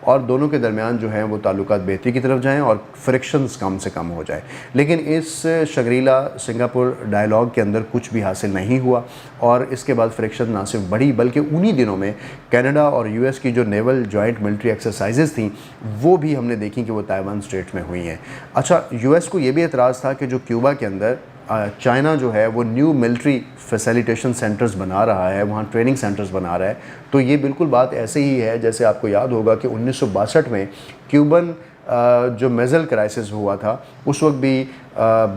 اور دونوں کے درمیان جو ہیں وہ تعلقات بہتری کی طرف جائیں اور فرکشنز کم سے کم ہو جائے. لیکن اس شگریلا سنگاپور ڈائلاگ کے اندر کچھ بھی حاصل نہیں ہوا اور اس کے بعد فرکشن نہ صرف بڑھی بلکہ انہی دنوں میں کینیڈا اور یو ایس کی جو نیول جوائنٹ ملٹری ایکسرسائزز تھیں وہ بھی ہم نے دیکھی کہ وہ تائیوان اسٹریٹ میں ہوئی ہیں. اچھا, یو ایس کو یہ بھی اعتراض تھا کہ جو کیوبا کے اندر چائنا جو ہے وہ نیو ملٹری فیسیلیٹیشن سینٹرز بنا رہا ہے, وہاں ٹریننگ سینٹرز بنا رہا ہے, تو یہ بالکل بات ایسے ہی ہے جیسے آپ کو یاد ہوگا کہ 1962 میں کیوبن جو میزل کرائسس ہوا تھا اس وقت بھی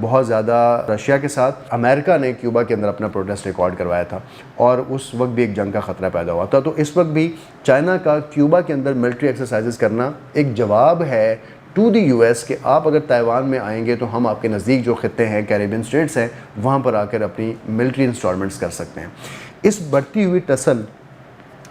بہت زیادہ رشیا کے ساتھ امریکہ نے کیوبا کے اندر اپنا پروٹیسٹ ریکارڈ کروایا تھا اور اس وقت بھی ایک جنگ کا خطرہ پیدا ہوا تھا. تو اس وقت بھی چائنا کا کیوبا کے اندر ملٹری ایکسرسائزز کرنا ایک جواب ہے ٹو دی یو ایس کہ آپ اگر تائیوان میں آئیں گے تو ہم آپ کے نزدیک جو خطے ہیں کیریبین اسٹیٹس ہیں وہاں پر آ کر اپنی ملٹری انسٹالمنٹس کر سکتے ہیں. اس بڑھتی ہوئی ٹسل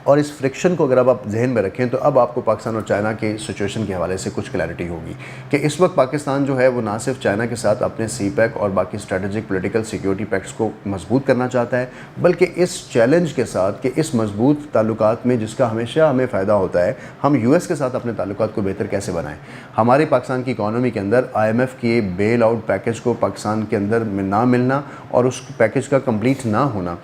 اور اس فرکشن کو اگر آپ ذہن میں رکھیں تو اب آپ کو پاکستان اور چائنا کی سچویشن کے حوالے سے کچھ کلیئرٹی ہوگی کہ اس وقت پاکستان جو ہے وہ نہ صرف چائنا کے ساتھ اپنے سی پیک اور باقی اسٹریٹجک پولیٹیکل سیکیورٹی پیکٹس کو مضبوط کرنا چاہتا ہے, بلکہ اس چیلنج کے ساتھ کہ اس مضبوط تعلقات میں جس کا ہمیشہ ہمیں فائدہ ہوتا ہے, ہم یو ایس کے ساتھ اپنے تعلقات کو بہتر کیسے بنائیں. ہمارے پاکستان کی اکانومی کے اندر آئی ایم ایف کی بیل آؤٹ پیکج کو پاکستان کے اندر نہ ملنا اور اس پیکج کا کمپلیٹ نہ ہونا,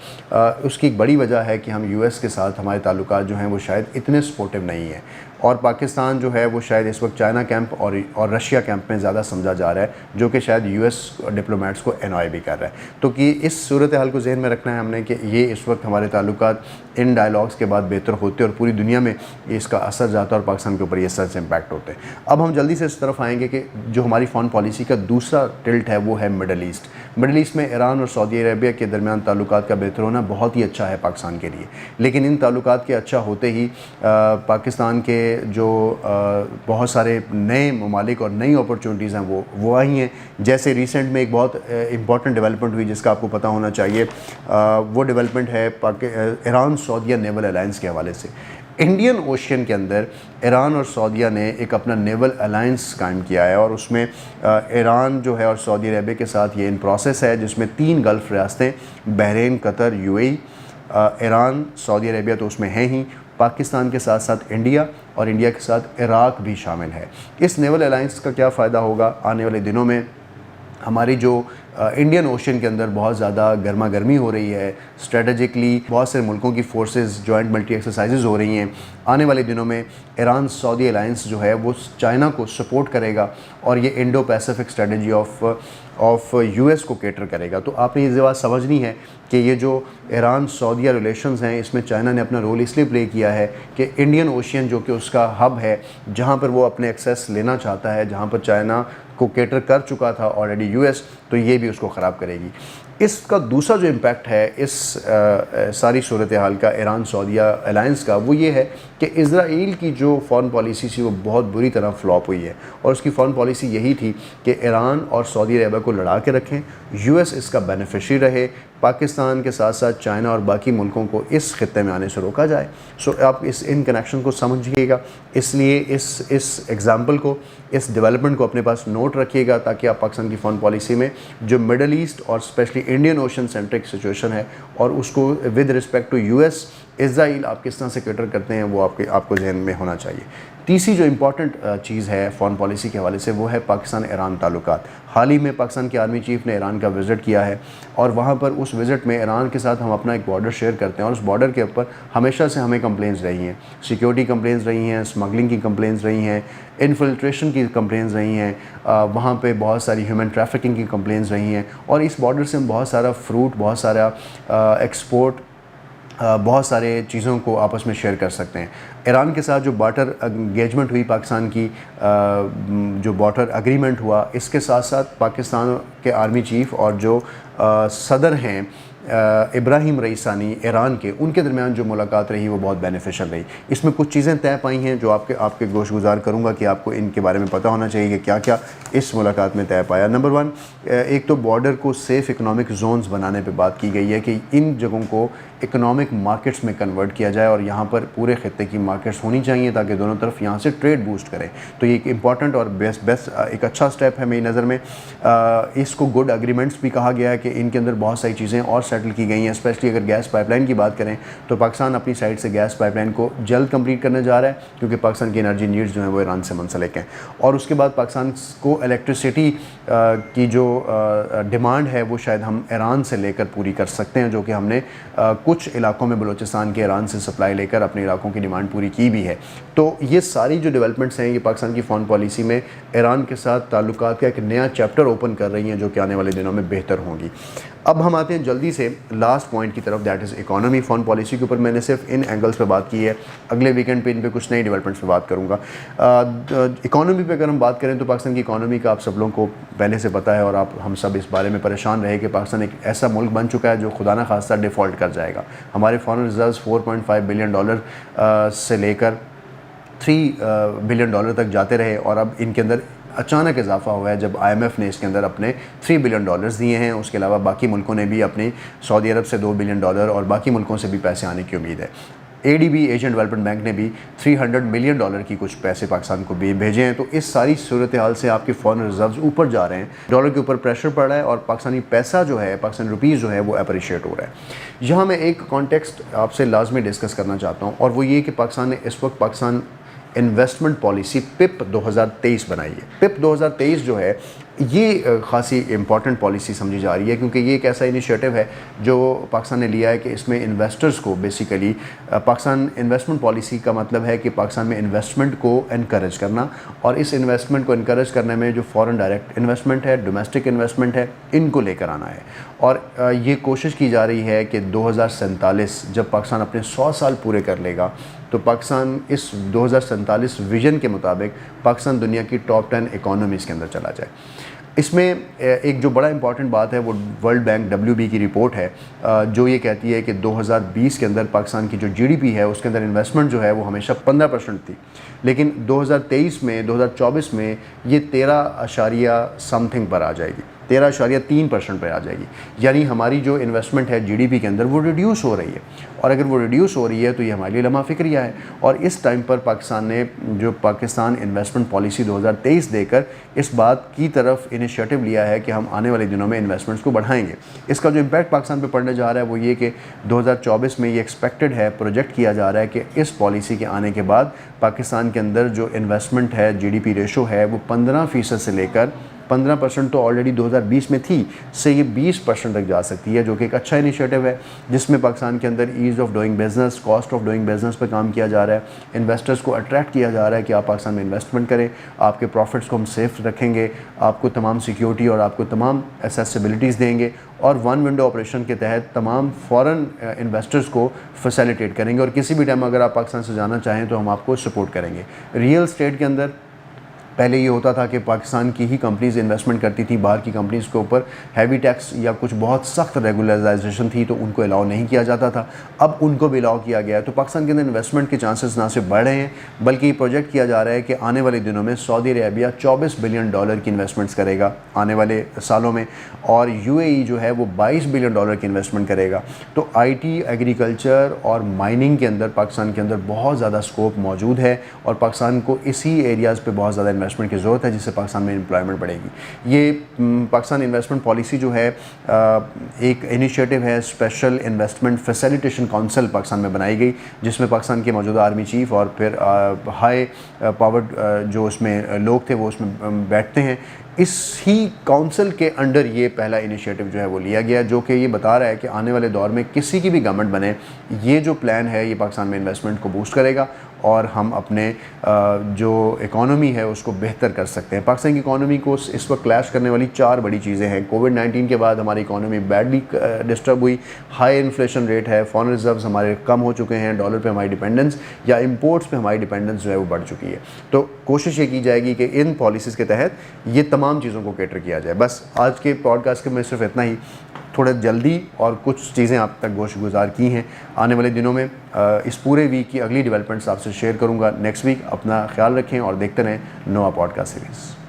اس کی ایک بڑی وجہ ہے کہ ہم یو ایس کے ساتھ ہمارے تعلقات جو ہیں وہ شاید اتنے سپورٹیو نہیں ہیں اور پاکستان جو ہے وہ شاید اس وقت چائنا کیمپ اور رشیا کیمپ میں زیادہ سمجھا جا رہا ہے, جو کہ شاید یو ایس ڈپلومیٹس کو انوائے بھی کر رہا ہے. تو کہ اس صورتحال کو ذہن میں رکھنا ہے ہم نے کہ یہ اس وقت ہمارے تعلقات ان ڈائلاگس کے بعد بہتر ہوتے اور پوری دنیا میں اس کا اثر جاتا اور پاکستان کے اوپر یہ سچ امپیکٹ ہوتے ہیں. اب ہم جلدی سے اس طرف آئیں گے کہ جو ہماری فارن پالیسی کا دوسرا ٹلٹ ہے وہ ہے مڈل ایسٹ. مڈل ایسٹ میں ایران اور سعودی عربیہ کے درمیان تعلقات کا بہتر ہونا بہت ہی اچھا ہے پاکستان کے لیے, لیکن ان تعلقات کے اچھا ہوتے ہی پاکستان کے جو بہت سارے نئے ممالک اور نئی اپرچونٹیز ہیں وہ آئی ہیں. جیسے ریسنٹ میں ایک بہت امپورٹنٹ ڈیولپمنٹ ہوئی جس کا آپ کو پتہ ہونا چاہیے, وہ ڈیولپمنٹ ہے ایران سعودیہ نیول الائنس کے حوالے سے. انڈین اوشین کے اندر ایران اور سعودیہ نے ایک اپنا نیول الائنس قائم کیا ہے اور اس میں ایران جو ہے اور سعودی عربیہ کے ساتھ یہ ان پروسیس ہے جس میں 3 گلف ریاستیں بحرین, قطر, یو اے ای, ایران, سعودی عربیہ تو اس میں ہیں ہی, پاکستان کے ساتھ ساتھ انڈیا اور انڈیا کے ساتھ عراق بھی شامل ہے. اس نیول الائنس کا کیا فائدہ ہوگا آنے والے دنوں میں؟ ہماری جو انڈین اوشین کے اندر بہت زیادہ گرما گرمی ہو رہی ہے, اسٹریٹجکلی بہت سے ملکوں کی فورسز جوائنٹ ملٹری ایکسرسائزز ہو رہی ہیں, آنے والے دنوں میں ایران سعودی الائنس جو ہے وہ چائنا کو سپورٹ کرے گا اور یہ Indo Pacific strategy of U S کو کیٹر کرے گا. تو آپ نے یہ بات سمجھنی ہے کہ یہ جو ایران سعودیہ ریلیشنز ہیں اس میں چائنا نے اپنا رول اس لیے پلے کیا ہے کہ انڈین اوشین جو کہ اس کا ہب ہے جہاں پر وہ اپنے ایکسیس لینا چاہتا ہے, جہاں پر چائنا کو کیٹر کر چکا تھا آلریڈی یو ایس, تو یہ بھی اس کو خراب کرے گی. اس کا دوسرا جو امپیکٹ ہے اس ساری صورتحال کا ایران سعودیہ الائنس کا وہ یہ ہے کہ اسرائیل کی جو فارن پالیسی تھی وہ بہت بری طرح فلاپ ہوئی ہے اور اس کی فارن پالیسی یہی تھی کہ ایران اور سعودی عربیہ کو لڑا کے رکھیں, یو ایس اس کا بینیفیشری رہے, پاکستان کے ساتھ ساتھ چائنا اور باقی ملکوں کو اس خطے میں آنے سے روکا جائے. سو آپ ان کنیکشن کو سمجھیے گا, اس لیے اس ایگزامپل کو, اس ڈیولپمنٹ کو اپنے پاس نوٹ رکھیے گا تاکہ آپ پاکستان کی فارن پالیسی میں جو مڈل ایسٹ اور especially Indian ocean centric situation ہے اور اس کو with respect to US Israel اسرائیل آپ کس طرح سے کیٹر کرتے ہیں وہ آپ کو ذہن میں ہونا چاہیے. تیسری جو امپورٹنٹ چیز ہے فارن پالیسی کے حوالے سے وہ ہے پاکستان ایران تعلقات. حال ہی میں پاکستان کے آرمی چیف نے ایران کا وزٹ کیا ہے اور وہاں پر اس وزٹ میں ایران کے ساتھ ہم اپنا ایک بارڈر شیئر کرتے ہیں اور اس بارڈر کے اوپر ہمیشہ سے ہمیں کمپلینز رہی ہیں, سیکیورٹی کمپلینز رہی ہیں, اسمگلنگ کی کمپلینز رہی ہیں, انفلٹریشن کی کمپلینز رہی ہیں, وہاں پہ بہت ساری ہیومن ٹریفکنگ کی کمپلینز رہی ہیں اور اس بارڈر سے ہم بہت سارا فروٹ, بہت سارا ایکسپورٹ, بہت سارے چیزوں کو آپس میں شیئر کر سکتے ہیں. ایران کے ساتھ جو بارڈر انگیجمنٹ ہوئی پاکستان کی, جو بارڈر اگریمنٹ ہوا, اس کے ساتھ ساتھ پاکستان کے آرمی چیف اور جو صدر ہیں ابراہیم رئیسانی ایران کے, ان کے درمیان جو ملاقات رہی وہ بہت بینیفیشل رہی. اس میں کچھ چیزیں طے پائی ہیں جو آپ کے گوش گزار کروں گا کہ آپ کو ان کے بارے میں پتہ ہونا چاہیے کہ کیا کیا اس ملاقات میں طے پایا. نمبر 1, ایک تو بارڈر کو سیف اکنامک زونز بنانے پہ بات کی گئی ہے کہ ان جگہوں کو اکنامک مارکیٹس میں کنورٹ کیا جائے اور یہاں پر پورے خطے کی مارکیٹس ہونی چاہیے تاکہ دونوں طرف یہاں سے ٹریڈ بوسٹ کریں. تو یہ ایک امپورٹنٹ اور بیسٹ ایک اچھا سٹیپ ہے میری نظر میں. اس کو گڈ اگریمنٹس بھی کہا گیا ہے کہ ان کے اندر بہت ساری چیزیں اور سیٹل کی گئی ہیں. اسپیشلی اگر گیس پائپ لائن کی بات کریں تو پاکستان اپنی سائڈ سے گیس پائپ لائن کو جلد کمپلیٹ کرنے جا رہا ہے, کیونکہ پاکستان کی انرجی نیڈز جو ہیں وہ ایران سے منسلک ہیں. اور اس کے بعد پاکستان کو الیکٹریسٹی کی جو ڈیمانڈ ہے وہ شاید ہم ایران سے لے کر پوری کر سکتے ہیں, جو کہ ہم نے کچھ علاقوں میں بلوچستان کے ایران سے سپلائی لے کر اپنے علاقوں کی ڈیمانڈ پوری کی بھی ہے. تو یہ ساری جو ڈیولپمنٹس ہیں یہ پاکستان کی فارن پالیسی میں ایران کے ساتھ تعلقات کا ایک نیا چیپٹر اوپن کر رہی ہیں, جو کہ آنے والے دنوں میں بہتر ہوں گی. اب ہم آتے ہیں جلدی سے لاسٹ پوائنٹ کی طرف, that is economy. Foreign policy کے اوپر میں نے صرف ان اینگلس پہ بات کی ہے, اگلے ویکینڈ پہ ان پہ کچھ نئی ڈیولپمنٹس پہ بات کروں گا. اکانومی پہ اگر ہم بات کریں تو پاکستان کی اکانومی کا آپ سب لوگوں کو پہلے سے پتہ ہے, اور ہم سب اس بارے میں پریشان رہے کہ پاکستان ایک ایسا ملک بن چکا ہے جو خدا نہ خواستہ ڈیفالٹ کر جائے گا. ہمارے فارن ریزروز $4.5 بلین سے لے کر $3 بلین تک جاتے رہے, اور اب ان کے اندر اچانک اضافہ ہوا ہے جب آئی ایم ایف نے اس کے اندر اپنے $3 بلین دیے ہیں. اس کے علاوہ باقی ملکوں نے بھی اپنی سعودی عرب سے $2 بلین اور باقی ملکوں سے بھی پیسے آنے کی امید ہے. ADB ایشین ڈیولپمنٹ بینک نے بھی $300 ملین کی کچھ پیسے پاکستان کو بھی بھیجے ہیں. تو اس ساری صورتحال سے آپ کے فارن ریزروز اوپر جا رہے ہیں, ڈالر کے اوپر پریشر پڑ رہا ہے, اور پاکستانی پیسہ جو ہے, پاکستانی روپیز جو ہے وہ اپریشیٹ ہو رہا ہے. یہاں میں ایک کانٹیکسٹ آپ سے لازمی ڈسکس کرنا چاہتا ہوں, اور وہ یہ کہ پاکستان نے اس وقت پاکستان انویسٹمنٹ پالیسی PIP 2023 بنائی ہے. PIP 2023 جو ہے یہ خاصی امپورٹنٹ پالیسی سمجھی جا رہی ہے, کیونکہ یہ ایک ایسا انیشیٹو ہے جو پاکستان نے لیا ہے کہ اس میں انویسٹرز کو بیسیکلی پاکستان انویسٹمنٹ پالیسی کا مطلب ہے کہ پاکستان میں انویسٹمنٹ کو انکریج کرنا, اور اس انویسٹمنٹ کو انکریج کرنے میں جو فارن ڈائریکٹ انویسٹمنٹ ہے, ڈومیسٹک انویسٹمنٹ ہے, ان کو لے کر آنا ہے. اور یہ کوشش کی جا رہی ہے کہ 2047 جب پاکستان اپنے 100 سال پورے کر لے گا تو پاکستان اس 2047 ویژن کے مطابق پاکستان دنیا کی ٹاپ 10 اکانومیز کے اندر چلا جائے. اس میں ایک جو بڑا امپورٹنٹ بات ہے وہ ورلڈ بینک WB کی رپورٹ ہے, جو یہ کہتی ہے کہ 2020 کے اندر پاکستان کی جو GDP ہے اس کے اندر انویسٹمنٹ جو ہے وہ ہمیشہ 15% تھی, لیکن 2023 میں 2024 میں یہ 13.something پر آ جائے گی, 13.3% پہ آ جائے گی. یعنی ہماری جو انویسٹمنٹ ہے GDP کے اندر وہ ریڈیوس ہو رہی ہے, اور اگر وہ ریڈیوس ہو رہی ہے تو یہ ہمارے لیے لمحہ فکریہ ہے. اور اس ٹائم پر پاکستان نے جو پاکستان انویسٹمنٹ پالیسی 2023 دے کر اس بات کی طرف انیشیٹو لیا ہے کہ ہم آنے والے دنوں میں انویسٹمنٹس کو بڑھائیں گے. اس کا جو امپیکٹ پاکستان پہ پڑنے جا رہا ہے وہ یہ کہ 2024 میں یہ ایکسپیکٹڈ ہے, پروجیکٹ کیا جا رہا ہے کہ اس پالیسی کے آنے کے بعد پاکستان کے اندر جو انویسٹمنٹ ہے GDP ریشو ہے وہ 15% سے لے کر 15% تو آلریڈی 2020 میں تھی, سے یہ 20% تک جا سکتی ہے, جو کہ ایک اچھا انیشیٹو ہے جس میں پاکستان کے اندر ease of doing business, cost of doing business پہ کام کیا جا رہا ہے. انویسٹرز کو اٹریکٹ کیا جا رہا ہے کہ آپ پاکستان میں انویسٹمنٹ کریں, آپ کے پروفٹس کو ہم سیف رکھیں گے, آپ کو تمام سیکیورٹی اور آپ کو تمام ایسیسیبلٹیز دیں گے, اور ون ونڈو آپریشن کے تحت تمام فارن انویسٹرز کو فیسیلیٹیٹ کریں گے, اور کسی بھی ٹائم اگر آپ پاکستان سے جانا چاہیں تو ہم آپ کو سپورٹ کریں گے. ریئل اسٹیٹ کے اندر پہلے یہ ہوتا تھا کہ پاکستان کی ہی کمپنیز انویسٹمنٹ کرتی تھیں, باہر کی کمپنیز کے اوپر ہیوی ٹیکس یا کچھ بہت سخت ریگولرائزیشن تھی تو ان کو الاؤ نہیں کیا جاتا تھا. اب ان کو بھی الاؤ کیا گیا ہے, تو پاکستان کے اندر انویسٹمنٹ کے چانسز نہ صرف بڑھ رہے ہیں بلکہ یہ پروجیکٹ کیا جا رہا ہے کہ آنے والے دنوں میں سعودی عربیہ $24 بلین کی انویسٹمنٹس کرے گا آنے والے سالوں میں, اور UAE جو ہے وہ $22 بلین کی انویسٹمنٹ کرے گا. تو IT, ایگریکلچر اور مائننگ کے اندر پاکستان کے اندر بہت زیادہ اسکوپ موجود ہے, اور پاکستان کو اسی ایریاز پہ بہت زیادہ انویسٹمنٹ کی ضرورت ہے جس سے پاکستان میں امپلائمنٹ بڑھے گی. یہ پاکستان انویسٹمنٹ پالیسی جو ہے ایک انیشیٹو ہے, special investment facilitation council Pakistan میں بنائی گئی, جس میں پاکستان کے موجودہ آرمی چیف اور پھر ہائی پاورڈ جو اس میں لوگ تھے وہ اس میں بیٹھتے ہیں. اس ہی کونسل کے انڈر یہ پہلا انیشیٹو جو ہے وہ لیا گیا, جو کہ یہ بتا رہا ہے کہ آنے والے دور میں کسی کی بھی گورنمنٹ بنے, یہ جو پلان ہے یہ پاکستان میں انویسٹمنٹ کو بوسٹ کرے گا, اور ہم اپنے جو اکانومی ہے اس کو بہتر کر سکتے ہیں. پاکستان کی اکانومی کو اس وقت کلیش کرنے والی 4 بڑی چیزیں ہیں. کووڈ-19 کے بعد ہماری اکانومی بیڈلی ڈسٹرب ہوئی, ہائی انفلیشن ریٹ ہے, فارن ریزروز ہمارے کم ہو چکے ہیں, ڈالر پہ ہماری ڈیپینڈنس یا امپورٹس پہ ہماری ڈیپینڈنس جو ہے وہ بڑھ چکی ہے. تو کوشش یہ کی جائے گی کہ ان پالیسیز کے تحت یہ تمام چیزوں کو کیٹر کیا جائے. بس آج کے پوڈ کاسٹ میں صرف اتنا ہی, تھوڑا جلدی اور کچھ چیزیں آپ تک گوشت گزار کی ہیں. آنے والے دنوں میں اس پورے ویک کی اگلی ڈیولپمنٹس آپ سے شیئر کروں گا نیکسٹ ویک. اپنا خیال رکھیں اور دیکھتے رہیں نوا پوڈ کاسٹ سیریز.